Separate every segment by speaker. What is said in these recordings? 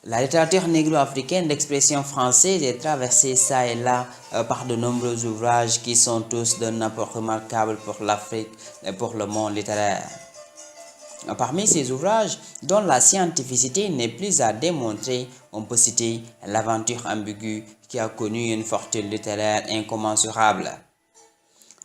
Speaker 1: La littérature négro-africaine d'expression française est traversée çà et là par de nombreux ouvrages qui sont tous d'un apport remarquable pour l'Afrique et pour le monde littéraire. Parmi ces ouvrages, dont la scientificité n'est plus à démontrer, on peut citer L'Aventure ambiguë qui a connu une fortune littéraire incommensurable.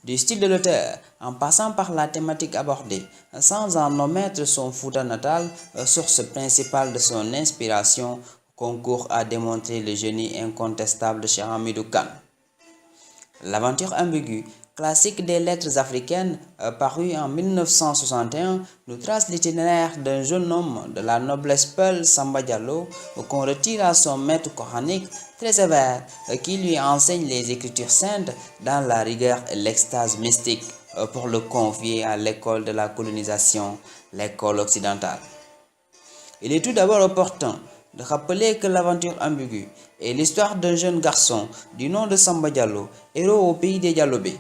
Speaker 1: Du style de l'auteur, en passant par la thématique abordée, sans en omettre son Fouta natal, source principale de son inspiration, concourt à démontrer le génie incontestable de Cheikh Hamidou Kane. L'Aventure ambiguë, classique des lettres africaines, paru en 1961, nous trace l'itinéraire d'un jeune homme de la noblesse peul Samba Diallo qu'on retire à son maître coranique très sévère qui lui enseigne les écritures saintes dans la rigueur et l'extase mystique pour le confier à l'école de la colonisation, l'école occidentale. Il est tout d'abord opportun de rappeler que l'aventure ambiguë est l'histoire d'un jeune garçon du nom de Samba Diallo, héros au pays des Dialobé.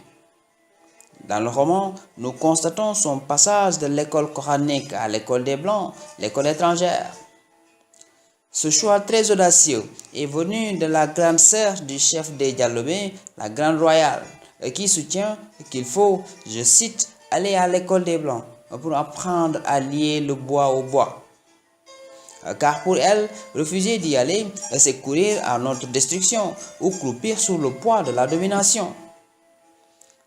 Speaker 1: Dans le roman, nous constatons son passage de l'école coranique à l'école des Blancs, l'école étrangère. Ce choix très audacieux est venu de la grande sœur du chef des Dialobé, la Grande Royale, qui soutient qu'il faut, je cite, aller à l'école des Blancs pour apprendre à lier le bois au bois. Car pour elle, refuser d'y aller, c'est courir à notre destruction ou croupir sous le poids de la domination.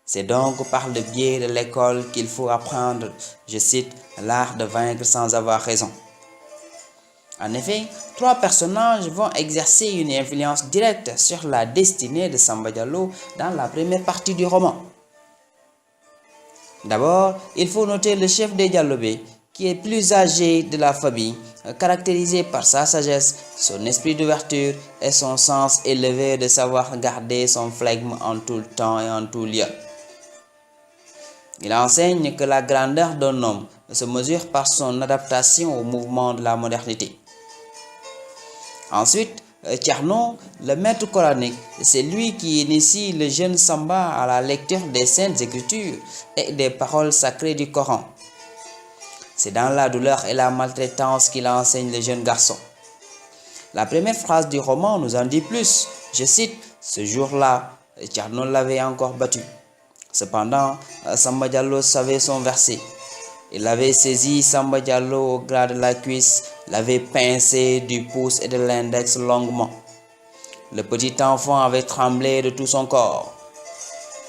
Speaker 1: C'est donc par le biais de l'école qu'il faut apprendre, je cite, l'art de vaincre sans avoir raison. En effet, trois personnages vont exercer une influence directe sur la destinée de Samba Diallo dans la première partie du roman. D'abord, il faut noter le chef des Dialobé, qui est plus âgé de la famille, caractérisé par sa sagesse, son esprit d'ouverture et son sens élevé de savoir garder son flegme en tout temps et en tout lieu. Il enseigne que la grandeur d'un homme se mesure par son adaptation au mouvement de la modernité. Ensuite, Thierno, le maître coranique, c'est lui qui initie le jeune Samba à la lecture des Saintes Écritures et des paroles sacrées du Coran. C'est dans la douleur et la maltraitance qu'il enseigne le jeune garçon. La première phrase du roman nous en dit plus. Je cite, « Ce jour-là, Thierno l'avait encore battu. Cependant, Samba Diallo savait son verset. Il avait saisi Samba Diallo au gras de la cuisse, l'avait pincé du pouce et de l'index longuement. Le petit enfant avait tremblé de tout son corps.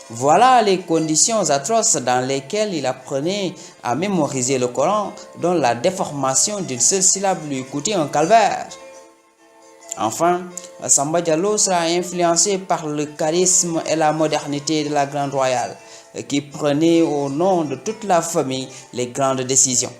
Speaker 1: Voilà les conditions atroces dans lesquelles il apprenait à mémoriser le Coran, dont la déformation d'une seule syllabe lui coûtait un calvaire. Enfin, Samba Diallo sera influencé par le charisme et la modernité de la Grande Royale, qui prenait au nom de toute la famille les grandes décisions.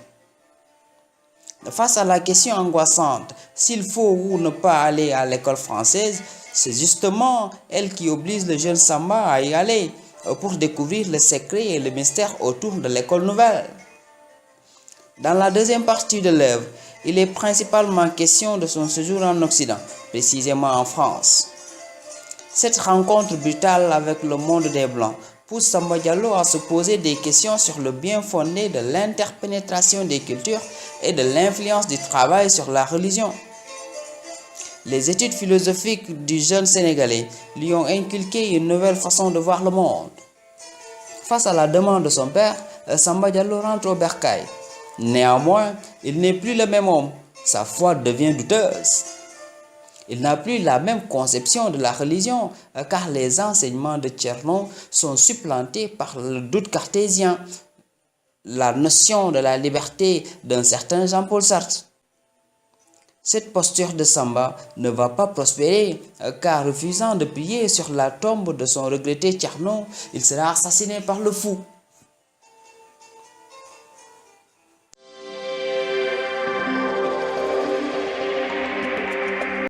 Speaker 1: Face à la question angoissante s'il faut ou ne pas aller à l'école française, c'est justement elle qui oblige le jeune Samba à y aller pour découvrir le secret et le mystère autour de l'école nouvelle. Dans la deuxième partie de l'œuvre, il est principalement question de son séjour en Occident, précisément en France. Cette rencontre brutale avec le monde des Blancs pousse Samba Diallo à se poser des questions sur le bien fondé de l'interpénétration des cultures et de l'influence du travail sur la religion. Les études philosophiques du jeune Sénégalais lui ont inculqué une nouvelle façon de voir le monde. Face à la demande de son père, Samba Diallo rentre au bercail. Néanmoins, il n'est plus le même homme. Sa foi devient douteuse. Il n'a plus la même conception de la religion car les enseignements de Thierno sont supplantés par le doute cartésien, la notion de la liberté d'un certain Jean-Paul Sartre. Cette posture de Samba ne va pas prospérer car refusant de prier sur la tombe de son regretté Thierno, il sera assassiné par le fou.